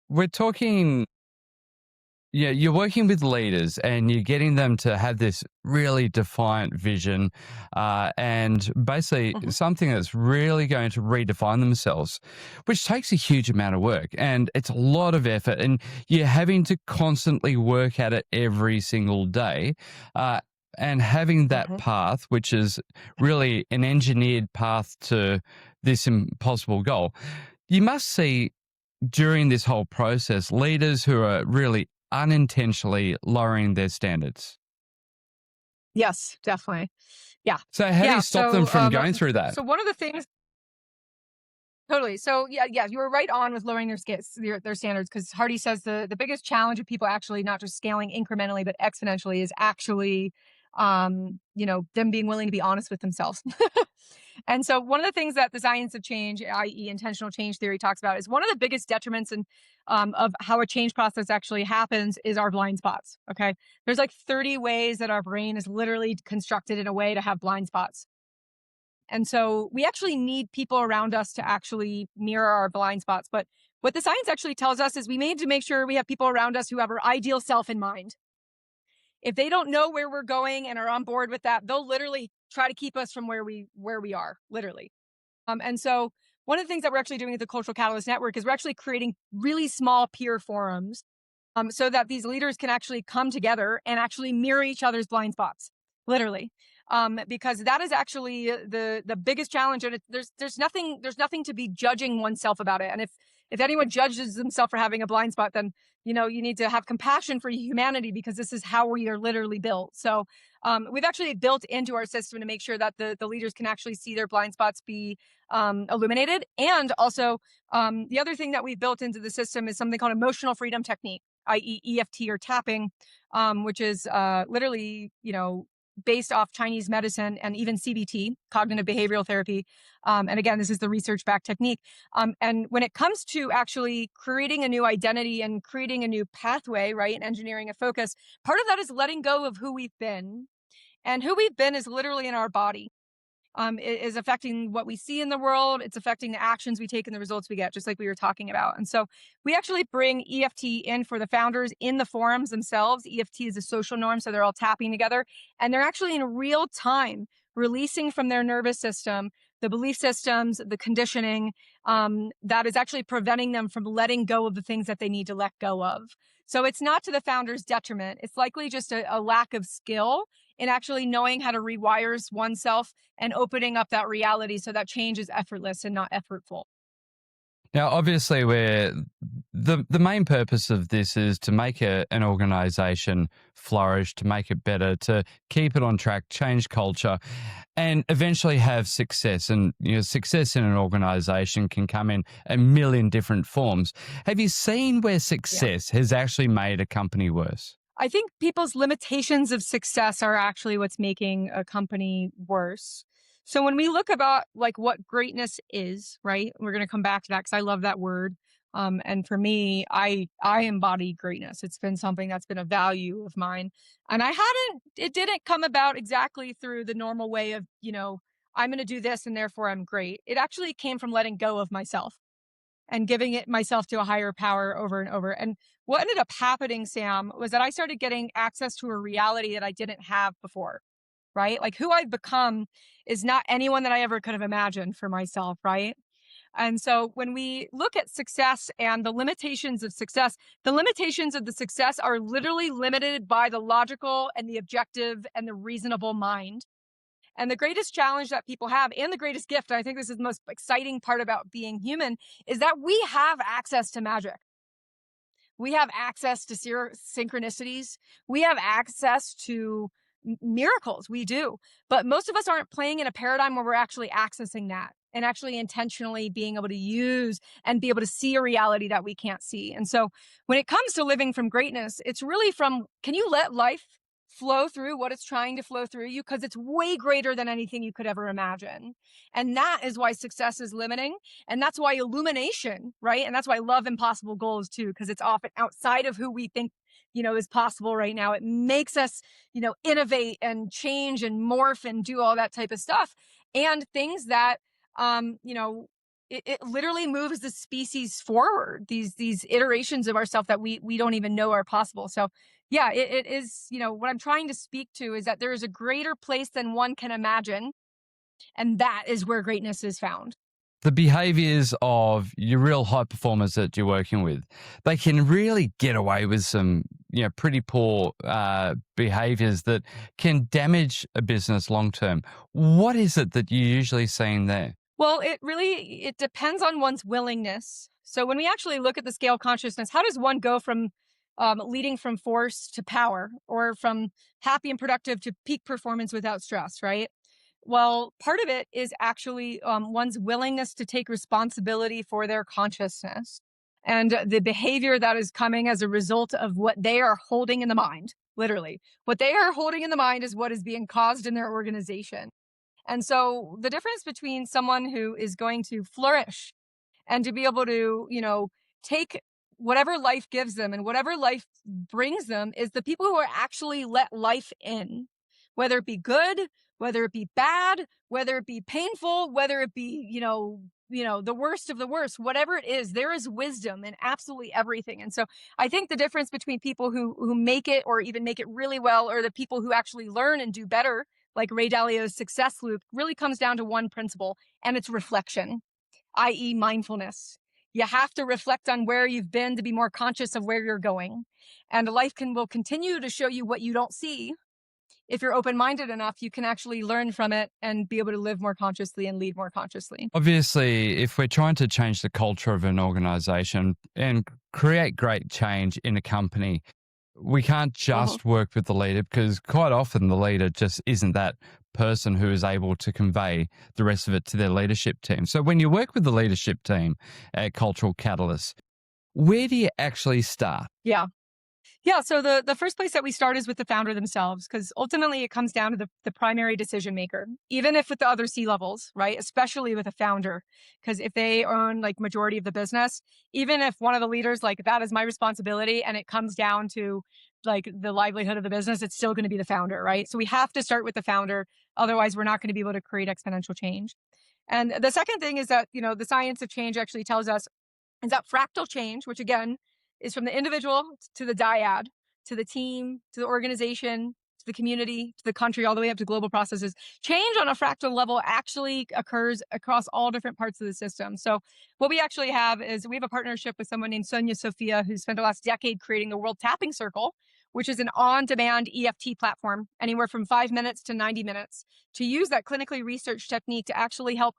we're talking, yeah, you're working with leaders and you're getting them to have this really defiant vision and basically something that's really going to redefine themselves, which takes a huge amount of work and it's a lot of effort. And you're having to constantly work at it every single day. And having that path, which is really an engineered path to this impossible goal, you must see during this whole process leaders who are really unintentionally lowering their standards. Yes, definitely. Yeah. So how do you stop them from going through that? So one of the things, totally. So yeah, you were right on with lowering their standards, because Hardy says the biggest challenge of people actually not just scaling incrementally but exponentially is actually them being willing to be honest with themselves. And so one of the things that the science of change, i.e. intentional change theory, talks about is one of the biggest detriments of how a change process actually happens is our blind spots. Okay. There's like 30 ways that our brain is literally constructed in a way to have blind spots. And so we actually need people around us to actually mirror our blind spots. But what the science actually tells us is we need to make sure we have people around us who have our ideal self in mind. If they don't know where we're going and are on board with that, they'll literally try to keep us from where we are, literally. And so one of the things that we're actually doing at the Cultural Catalyst Network is we're actually creating really small peer forums so that these leaders can actually come together and actually mirror each other's blind spots, literally. Because that is actually the biggest challenge, and there's nothing to be judging oneself about it. And if anyone judges themselves for having a blind spot, then you need to have compassion for humanity, because this is how we are literally built. So we've actually built into our system to make sure that the leaders can actually see their blind spots be illuminated. And also the other thing that we've built into the system is something called emotional freedom technique, i.e. EFT or tapping, which is literally based off Chinese medicine and even CBT, cognitive behavioral therapy. And again, this is the research-backed technique. And when it comes to actually creating a new identity and creating a new pathway, right, and engineering a focus, part of that is letting go of who we've been. And who we've been is literally in our body. It is affecting what we see in the world. It's affecting the actions we take and the results we get, just like we were talking about. And so we actually bring EFT in for the founders in the forums themselves. EFT is a social norm, so they're all tapping together, and they're actually in real time releasing from their nervous system the belief systems, the conditioning that is actually preventing them from letting go of the things that they need to let go of. So it's not to the founder's detriment. It's likely just a lack of skill in actually knowing how to rewire oneself and opening up that reality so that change is effortless and not effortful. Now, obviously, the main purpose of this is to make an organization flourish, to make it better, to keep it on track, change culture, and eventually have success. And success in an organization can come in a million different forms. Have you seen where success has actually made a company worse? I think people's limitations of success are actually what's making a company worse. So when we look about like what greatness is, right? We're going to come back to that because I love that word. And for me, I embody greatness. It's been something that's been a value of mine, and it didn't come about exactly through the normal way of I'm going to do this and therefore I'm great. It actually came from letting go of myself and giving it myself to a higher power over and over. And what ended up happening, Sam, was that I started getting access to a reality that I didn't have before, right? Like who I've become is not anyone that I ever could have imagined for myself, right? And so when we look at success and the limitations of success, the limitations of the success are literally limited by the logical and the objective and the reasonable mind. And the greatest challenge that people have, and the greatest gift, I think this is the most exciting part about being human, is that we have access to magic. We have access to synchronicities. We have access to miracles. We do. But most of us aren't playing in a paradigm where we're actually accessing that and actually intentionally being able to use and be able to see a reality that we can't see. And so when it comes to living from greatness, it's really from, can you let life flow through what it's trying to flow through you? Because it's way greater than anything you could ever imagine. And that is why success is limiting. And that's why illumination, right? And that's why I love impossible goals too, because it's often outside of who we think, is possible right now. It makes us, innovate and change and morph and do all that type of stuff. And things that, it literally moves the species forward, these iterations of ourselves that we don't even know are possible. So yeah, it is, what I'm trying to speak to is that there is a greater place than one can imagine. And that is where greatness is found. The behaviors of your real high performers that you're working with, they can really get away with some, pretty poor behaviors that can damage a business long term. What is it that you're usually seeing there? Well, it depends on one's willingness. So when we actually look at the scale consciousness, how does one go from leading from force to power, or from happy and productive to peak performance without stress, right? Well, part of it is actually one's willingness to take responsibility for their consciousness and the behavior that is coming as a result of what they are holding in the mind. Literally, what they are holding in the mind is what is being caused in their organization. And so the difference between someone who is going to flourish and to be able to, take whatever life gives them and whatever life brings them is the people who are actually let life in, whether it be good, whether it be bad, whether it be painful, whether it be, the worst of the worst, whatever it is, there is wisdom in absolutely everything. And so I think the difference between people who make it or even make it really well, or the people who actually learn and do better, like Ray Dalio's success loop, really comes down to one principle, and it's reflection, i.e. mindfulness. You have to reflect on where you've been to be more conscious of where you're going. And life will continue to show you what you don't see. If you're open-minded enough, you can actually learn from it and be able to live more consciously and lead more consciously. Obviously, if we're trying to change the culture of an organization and create great change in a company, we can't just work with the leader, because quite often the leader just isn't that person who is able to convey the rest of it to their leadership team. So when you work with the leadership team at Cultural Catalyst, where do you actually start? Yeah. Yeah, so the first place that we start is with the founder themselves, because ultimately it comes down to the primary decision maker, even if with the other C levels, right? Especially with a founder, because if they own like majority of the business, even if one of the leaders like that is my responsibility and it comes down to like the livelihood of the business, it's still going to be the founder, right? So we have to start with the founder. Otherwise, we're not going to be able to create exponential change. And the second thing is that, the science of change actually tells us is that fractal change, which again is from the individual to the dyad, to the team, to the organization, to the community, to the country, all the way up to global processes. Change on a fractal level actually occurs across all different parts of the system. So what we actually have is we have a partnership with someone named Sonia Sophia, who spent the last decade creating the World Tapping Circle, which is an on-demand EFT platform, anywhere from 5 minutes to 90 minutes, to use that clinically researched technique to actually help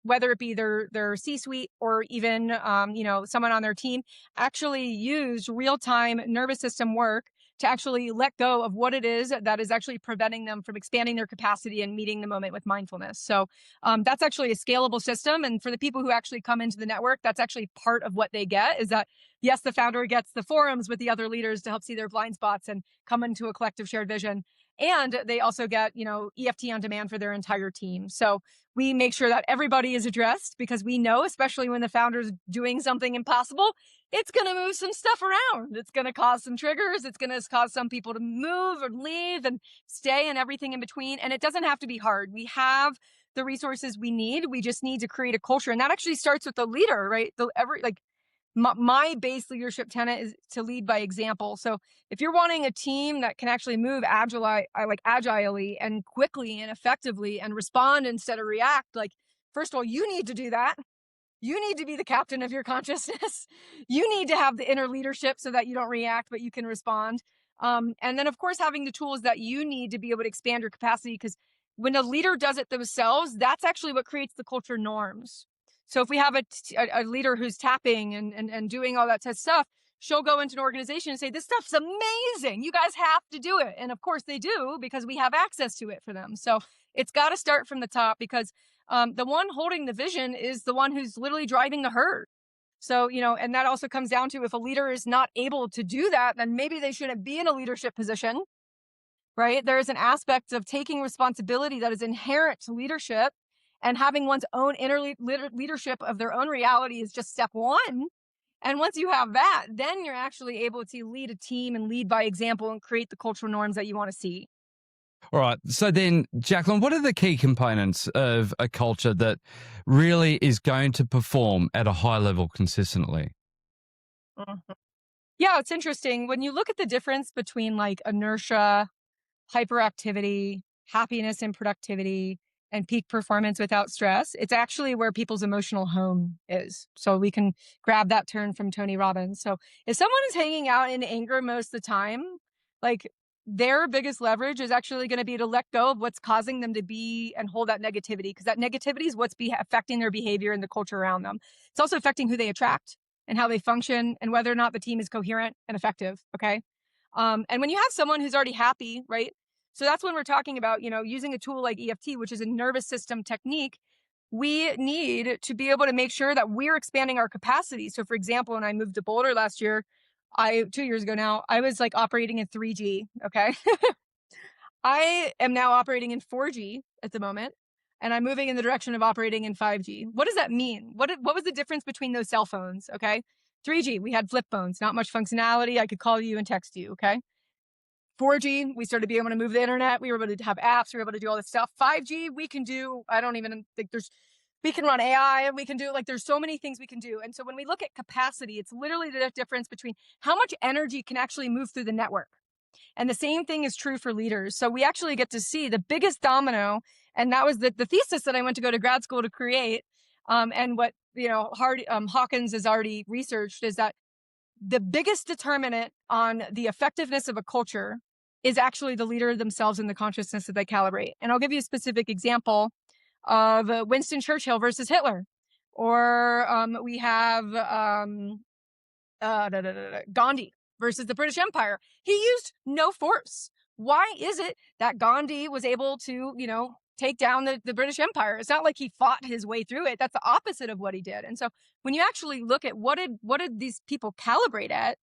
whether it be their C-suite or even, someone on their team, actually use real-time nervous system work to actually let go of what it is that is actually preventing them from expanding their capacity and meeting the moment with mindfulness. So that's actually a scalable system. And for the people who actually come into the network, that's actually part of what they get, is that, yes, the founder gets the forums with the other leaders to help see their blind spots and come into a collective shared vision. And they also get, EFT on demand for their entire team. So we make sure that everybody is addressed, because we know, especially when the founder's doing something impossible, it's going to move some stuff around. It's going to cause some triggers. It's going to cause some people to move or leave and stay and everything in between. And it doesn't have to be hard. We have the resources we need. We just need to create a culture. And that actually starts with the leader, right? My base leadership tenet is to lead by example. So if you're wanting a team that can actually move agilely and quickly and effectively and respond instead of react, like, first of all, you need to do that. You need to be the captain of your consciousness. You need to have the inner leadership so that you don't react, but you can respond. And then, of course, having the tools that you need to be able to expand your capacity, because when a leader does it themselves, that's actually what creates the culture norms. So if we have a leader who's tapping and doing all that type of stuff, she'll go into an organization and say, this stuff's amazing. You guys have to do it. And of course they do, because we have access to it for them. So it's got to start from the top, because the one holding the vision is the one who's literally driving the herd. So, and that also comes down to, if a leader is not able to do that, then maybe they shouldn't be in a leadership position, right? There is an aspect of taking responsibility that is inherent to leadership, and having one's own inner leadership of their own reality is just step one. And once you have that, then you're actually able to lead a team and lead by example and create the cultural norms that you want to see. All right. So then, Jaclyn, what are the key components of a culture that really is going to perform at a high level consistently? Mhm. Yeah, it's interesting. When you look at the difference between like inertia, hyperactivity, happiness and productivity, and peak performance without stress, it's actually where people's emotional home is. So we can grab that term from Tony Robbins. So if someone is hanging out in anger most of the time, like, their biggest leverage is actually going to be to let go of what's causing them to be and hold that negativity, because that negativity is what's affecting their behavior and the culture around them. It's also affecting who they attract and how they function and whether or not the team is coherent and effective. Okay. And when you have someone who's already happy, right? So that's when we're talking about, using a tool like EFT, which is a nervous system technique. We need to be able to make sure that we're expanding our capacity. So for example, when I moved to Boulder last year, 2 years ago now, I was like operating in 3G. Okay. I am now operating in 4G at the moment, and I'm moving in the direction of operating in 5G. What does that mean? What was the difference between those cell phones? Okay. 3G, we had flip phones, not much functionality. I could call you and text you. Okay. 4G, we started being able to move the internet. We were able to have apps. We were able to do all this stuff. 5G, we can do, I don't even think we can run AI, and we can do, like, there's so many things we can do. And so when we look at capacity, it's literally the difference between how much energy can actually move through the network. And the same thing is true for leaders. So we actually get to see the biggest domino. And that was the thesis that I went to go to grad school to create. And what, Hawkins has already researched, is that the biggest determinant on the effectiveness of a culture is actually the leader themselves and the consciousness that they calibrate. And I'll give you a specific example of Winston Churchill versus Hitler. Or we have Gandhi versus the British Empire. He used no force. Why is it that Gandhi was able to, take down the British Empire? It's not like he fought his way through it. That's the opposite of what he did. And so when you actually look at what did these people calibrate at,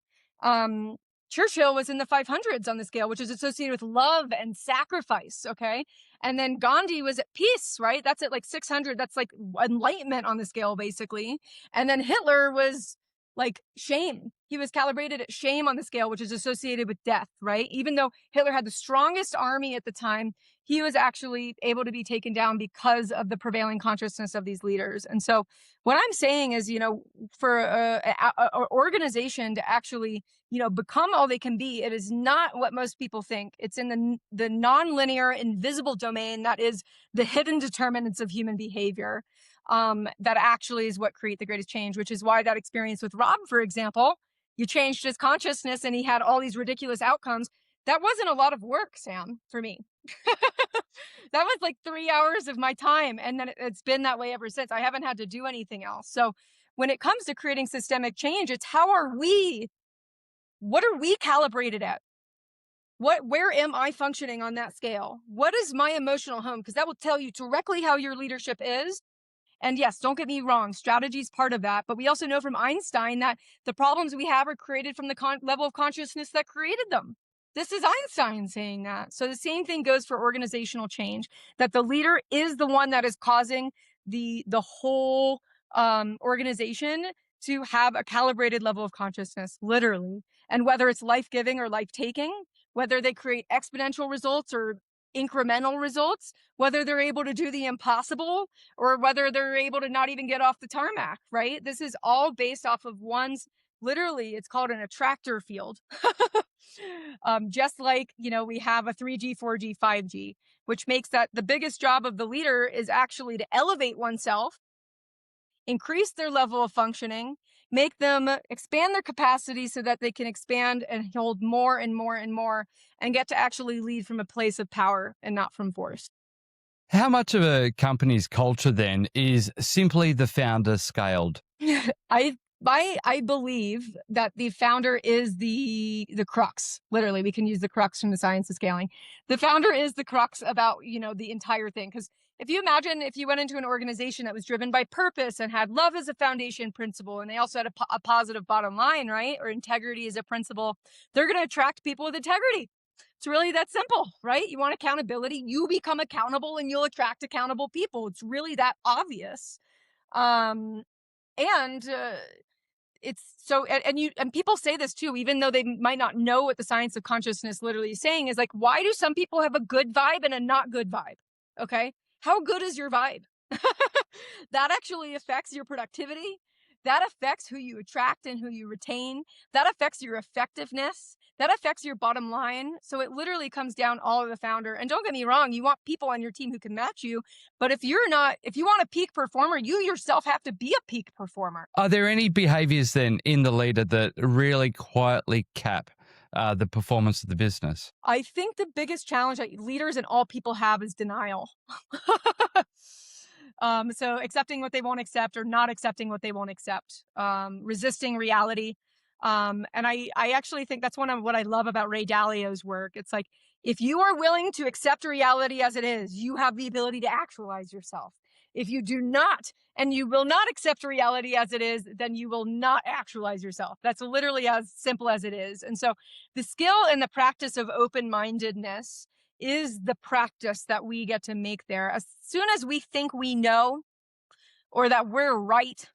Churchill was in the 500s on the scale, which is associated with love and sacrifice. Okay. And then Gandhi was at peace, right? That's at like 600. That's like enlightenment on the scale, basically. And then Hitler was like shame. He was calibrated at shame on the scale, which is associated with death, right? Even though Hitler had the strongest army at the time, he was actually able to be taken down because of the prevailing consciousness of these leaders. And so what I'm saying is, for an organization to actually, become all they can be, it is not what most people think. It's in the nonlinear, invisible domain that is the hidden determinants of human behavior. That actually is what create the greatest change, which is why that experience with Rob, for example, you changed his consciousness and he had all these ridiculous outcomes. That wasn't a lot of work, Sam, for me. That was like 3 hours of my time. And then it's been that way ever since. I haven't had to do anything else. So when it comes to creating systemic change, it's what are we calibrated at? Where am I functioning on that scale? What is my emotional home? Because that will tell you directly how your leadership is. And yes, don't get me wrong, strategy is part of that. But we also know from Einstein that the problems we have are created from the level of consciousness that created them. This is Einstein saying that. So the same thing goes for organizational change, that the leader is the one that is causing the whole organization to have a calibrated level of consciousness, literally. And whether it's life-giving or life-taking, whether they create exponential results or incremental results, whether they're able to do the impossible or whether they're able to not even get off the tarmac, right? This is all based off of one's, literally, it's called an attractor field. Just like, we have a 3G, 4G, 5G, which makes that the biggest job of the leader is actually to elevate oneself, increase their level of functioning, make them expand their capacity so that they can expand and hold more and more and more and get to actually lead from a place of power and not from force. How much of a company's culture then is simply the founder scaled? I believe that the founder is the crux. Literally, we can use the crux from the science of scaling. The founder is the crux about, the entire thing. Because if you imagine if you went into an organization that was driven by purpose and had love as a foundation principle, and they also had a positive bottom line, right? Or integrity as a principle, they're going to attract people with integrity. It's really that simple, right? You want accountability, you become accountable and you'll attract accountable people. It's really that obvious. And it's so, and people say this too, even though they might not know what the science of consciousness literally is saying, is like, why do some people have a good vibe and a not good vibe? Okay. How good is your vibe? That actually affects your productivity. That affects who you attract and who you retain. That affects your effectiveness. That affects your bottom line. So it literally comes down all to the founder. And don't get me wrong, you want people on your team who can match you. But if you want a peak performer, you yourself have to be a peak performer. Are there any behaviors then in the leader that really quietly cap the performance of the business? I think the biggest challenge that leaders and all people have is denial. So accepting what they won't accept or not accepting what they won't accept, resisting reality. And I actually think that's one of what I love about Ray Dalio's work. It's like, if you are willing to accept reality as it is, you have the ability to actualize yourself. If you do not, and you will not accept reality as it is, then you will not actualize yourself. That's literally as simple as it is. And so the skill and the practice of open-mindedness is the practice that we get to make there. As soon as we think we know or that we're right,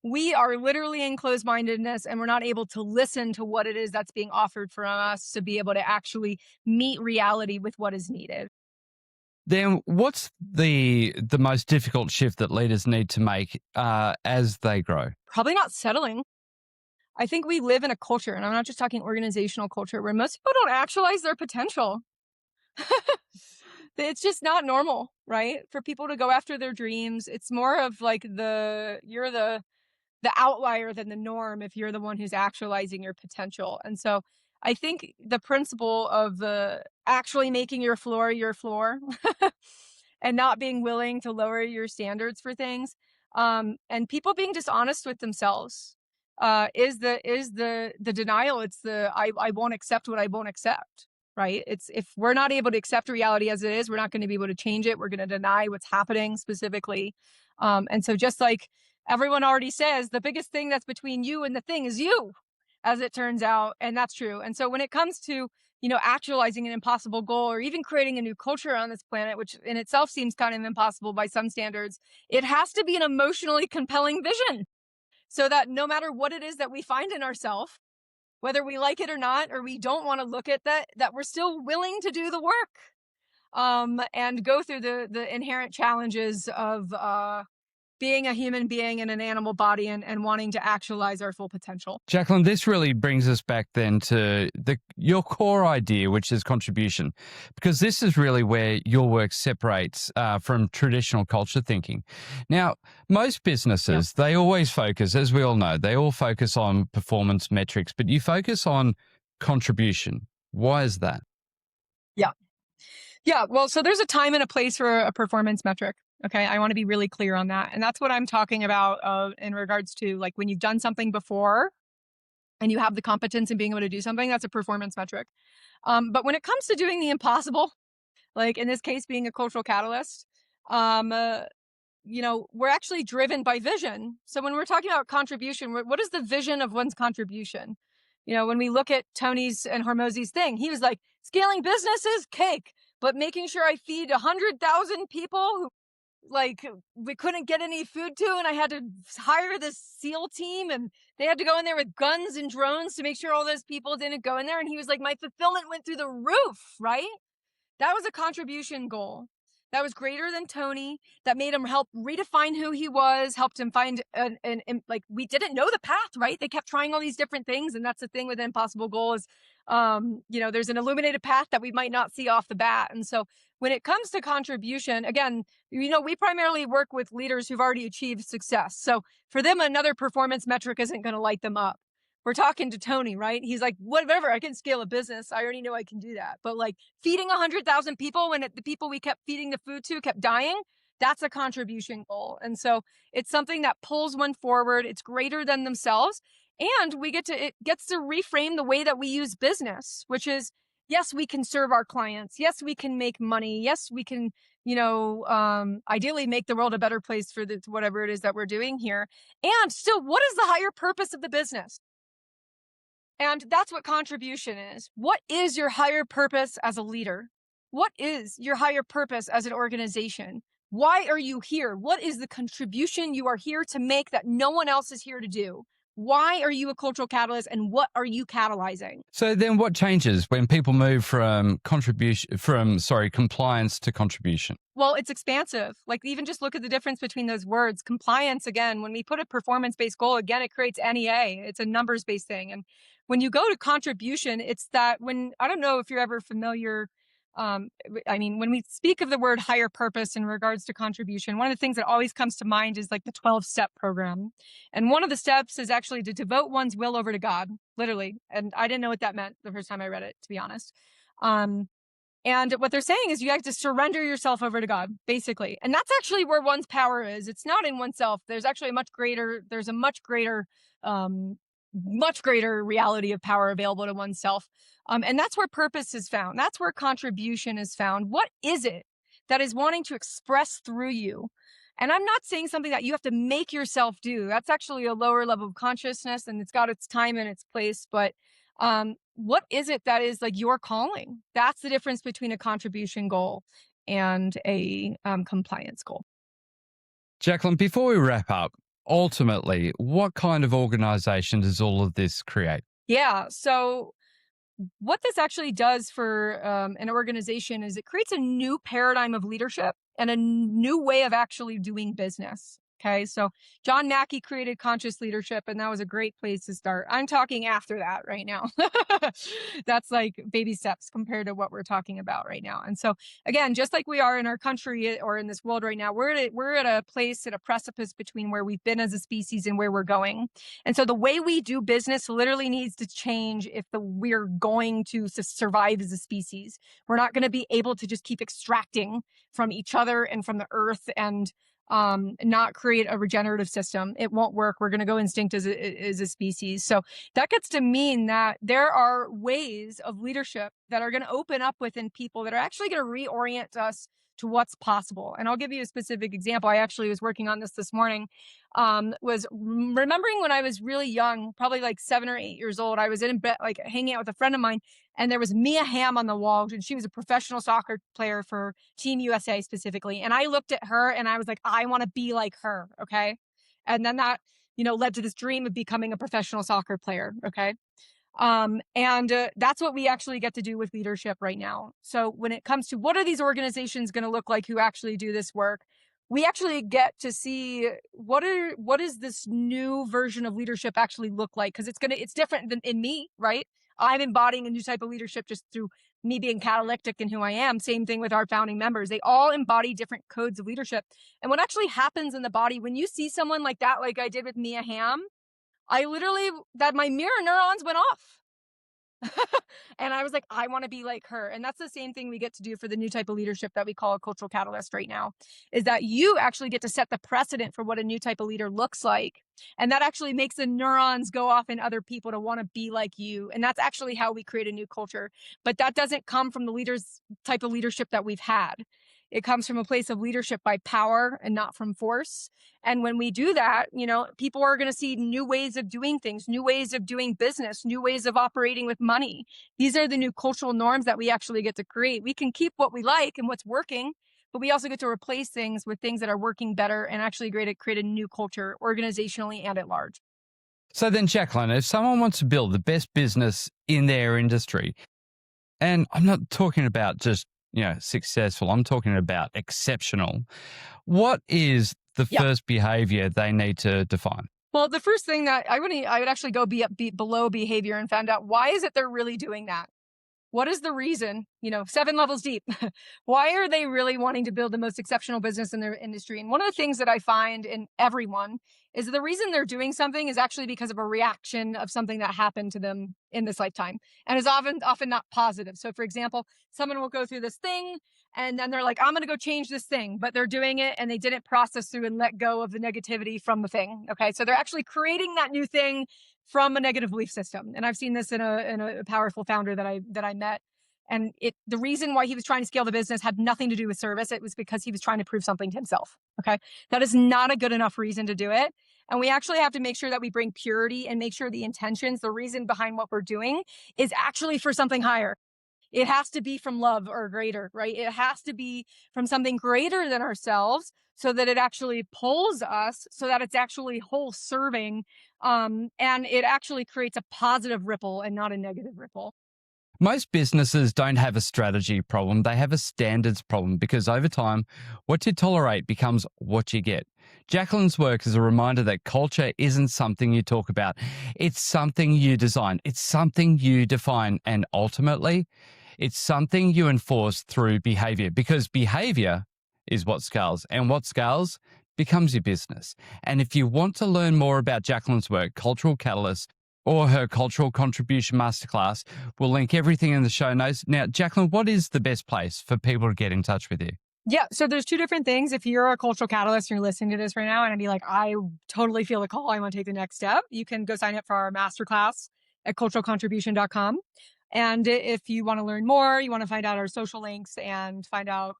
we are literally in closed-mindedness and we're not able to listen to what it is that's being offered from us to be able to actually meet reality with what is needed. Then what's the most difficult shift that leaders need to make as they grow? Probably not settling. I think we live in a culture, and I'm not just talking organizational culture, where most people don't actualize their potential. It's just not normal, right? For people to go after their dreams. It's more of like you're the outlier than the norm if you're the one who's actualizing your potential. And so I think the principle of actually making your floor and not being willing to lower your standards for things, and people being dishonest with themselves, is the denial. It's I won't accept what I won't accept. Right? It's, if we're not able to accept reality as it is, we're not going to be able to change it. We're going to deny what's happening specifically. And so just like everyone already says, the biggest thing that's between you and the thing is you. as it turns out. And that's true. And so when it comes to, actualizing an impossible goal or even creating a new culture on this planet, which in itself seems kind of impossible by some standards, it has to be an emotionally compelling vision so that no matter what it is that we find in ourselves, whether we like it or not, or we don't want to look at that we're still willing to do the work, and go through the inherent challenges of being a human being in an animal body and wanting to actualize our full potential. Jaclyn, this really brings us back then to your core idea, which is contribution, because this is really where your work separates from traditional culture thinking. Now, most businesses, they always focus, as we all know, they all focus on performance metrics, but you focus on contribution. Why is that? Yeah. Well, so there's a time and a place for a performance metric. Okay. I want to be really clear on that. And that's what I'm talking about in regards to like when you've done something before and you have the competence in being able to do something, that's a performance metric. But when it comes to doing the impossible, like in this case, being a cultural catalyst, we're actually driven by vision. So when we're talking about contribution, what is the vision of one's contribution? When we look at Tony's and Hormozi's thing, he was like, scaling business is cake, but making sure I feed 100,000 people who like we couldn't get any food to, and I had to hire this SEAL team and they had to go in there with guns and drones to make sure all those people didn't go in there. And he was like, my fulfillment went through the roof, right? That was a contribution goal that was greater than Tony, that made him help redefine who he was, helped him find like we didn't know the path, right? They kept trying all these different things. And that's the thing with an impossible goal is, there's an illuminated path that we might not see off the bat. And so when it comes to contribution, again, we primarily work with leaders who've already achieved success. So for them, another performance metric isn't going to light them up. We're talking to Tony, right? He's like, whatever, I can scale a business. I already know I can do that. But like feeding 100,000 people when the people we kept feeding the food to kept dying, that's a contribution goal. And so it's something that pulls one forward. It's greater than themselves. And it gets to reframe the way that we use business, which is, yes, we can serve our clients. Yes, we can make money. Yes, we can, ideally make the world a better place for whatever it is that we're doing here. And still, what is the higher purpose of the business? And that's what contribution is. What is your higher purpose as a leader? What is your higher purpose as an organization? Why are you here? What is the contribution you are here to make that no one else is here to do? Why are you a cultural catalyst and what are you catalyzing? So then what changes when people move from compliance to contribution? Well, it's expansive. Like even just look at the difference between those words. Compliance, again, when we put a performance-based goal, again, it creates NEA. It's a numbers-based thing. And when you go to contribution, it's that I don't know if you're ever familiar. When we speak of the word higher purpose in regards to contribution, one of the things that always comes to mind is like the 12-step program. And one of the steps is actually to devote one's will over to God, literally. And I didn't know what that meant the first time I read it, to be honest. And what they're saying is you have to surrender yourself over to God, basically. And that's actually where one's power is. It's not in oneself. There's actually a much greater reality of power available to oneself. And that's where purpose is found. That's where contribution is found. What is it that is wanting to express through you? And I'm not saying something that you have to make yourself do. That's actually a lower level of consciousness and it's got its time and its place. But what is it that is like your calling? That's the difference between a contribution goal and a compliance goal. Jaclyn, before we wrap up, ultimately, what kind of organization does all of this create? Yeah. So what this actually does for an organization is it creates a new paradigm of leadership and a new way of actually doing business. Okay. So John Mackey created conscious leadership, and that was a great place to start. I'm talking after that right now. That's like baby steps compared to what we're talking about right now. And so again, just like we are in our country or in this world right now, we're at a place, at a precipice between where we've been as a species and where we're going. And so the way we do business literally needs to change if we're going to survive as a species. We're not going to be able to just keep extracting from each other and from the earth and not create a regenerative system. It won't work. We're going to go extinct as a species. So that gets to mean that there are ways of leadership that are going to open up within people that are actually going to reorient us to what's possible. And I'll give you a specific example. I actually was working on this morning. Was remembering when I was really young, probably like 7 or 8 years old. I was in bed, like hanging out with a friend of mine, and there was Mia Hamm on the wall, and she was a professional soccer player for Team USA specifically. And I looked at her and I was like, I want to be like her. Okay. And then that, led to this dream of becoming a professional soccer player. Okay. And that's what we actually get to do with leadership right now. So when it comes to what are these organizations going to look like who actually do this work, we actually get to see what is this new version of leadership actually look like, because it's different than in me, right? I'm embodying a new type of leadership just through me being catalytic in who I am. Same thing with our founding members. They all embody different codes of leadership. And what actually happens in the body when you see someone like that, like I did with Mia Hamm, my mirror neurons went off. And I was like, I want to be like her. And that's the same thing we get to do for the new type of leadership that we call a cultural catalyst right now, is that you actually get to set the precedent for what a new type of leader looks like. And that actually makes the neurons go off in other people to want to be like you. And that's actually how we create a new culture. But that doesn't come from the type of leadership that we've had. It comes from a place of leadership by power and not from force. And when we do that, people are going to see new ways of doing things, new ways of doing business, new ways of operating with money. These are the new cultural norms that we actually get to create. We can keep what we like and what's working, but we also get to replace things with things that are working better and actually create a new culture organizationally and at large. So then, Jaclyn, if someone wants to build the best business in their industry, and I'm not talking about just successful, I'm talking about exceptional, what is the first behavior they need to define? Well, the first thing that I would actually go below behavior and find out, why is it they're really doing that? What is the reason, 7 levels deep? Why are they really wanting to build the most exceptional business in their industry? And one of the things that I find in everyone is the reason they're doing something is actually because of a reaction of something that happened to them in this lifetime, and is often not positive. So for example, someone will go through this thing and then they're like, I'm going to go change this thing, but they're doing it and they didn't process through and let go of the negativity from the thing. Okay. So they're actually creating that new thing from a negative belief system. And I've seen this in a powerful founder that I met. And the reason why he was trying to scale the business had nothing to do with service. It was because he was trying to prove something to himself. Okay. That is not a good enough reason to do it. And we actually have to make sure that we bring purity and make sure the intentions, the reason behind what we're doing is actually for something higher. It has to be from love or greater, right? It has to be from something greater than ourselves so that it actually pulls us, so that it's actually whole serving. And it actually creates a positive ripple and not a negative ripple. Most businesses don't have a strategy problem. They have a standards problem, because over time, what you tolerate becomes what you get. Jaclyn's work is a reminder that culture isn't something you talk about. It's something you design. It's something you define. And ultimately, it's something you enforce through behavior, because behavior is what scales, and what scales becomes your business. And if you want to learn more about Jaclyn's work, Cultural Catalyst, or her Cultural Contribution Masterclass, we'll link everything in the show notes. Now, Jaclyn, what is the best place for people to get in touch with you? Yeah, so there's 2 different things. If you're a cultural catalyst and you're listening to this right now and I'd be like, I totally feel the call, I want to take the next step, you can go sign up for our masterclass at culturalcontribution.com. And if you want to learn more, you want to find out our social links and find out,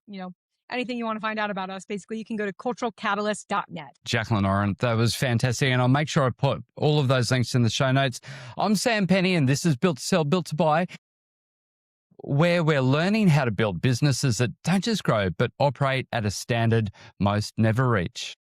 anything you want to find out about us, basically, you can go to culturalcatalyst.net. Jaclyn Orent, that was fantastic. And I'll make sure I put all of those links in the show notes. I'm Sam Penny, and this is Built to Sell, Built to Buy, where we're learning how to build businesses that don't just grow, but operate at a standard most never reach.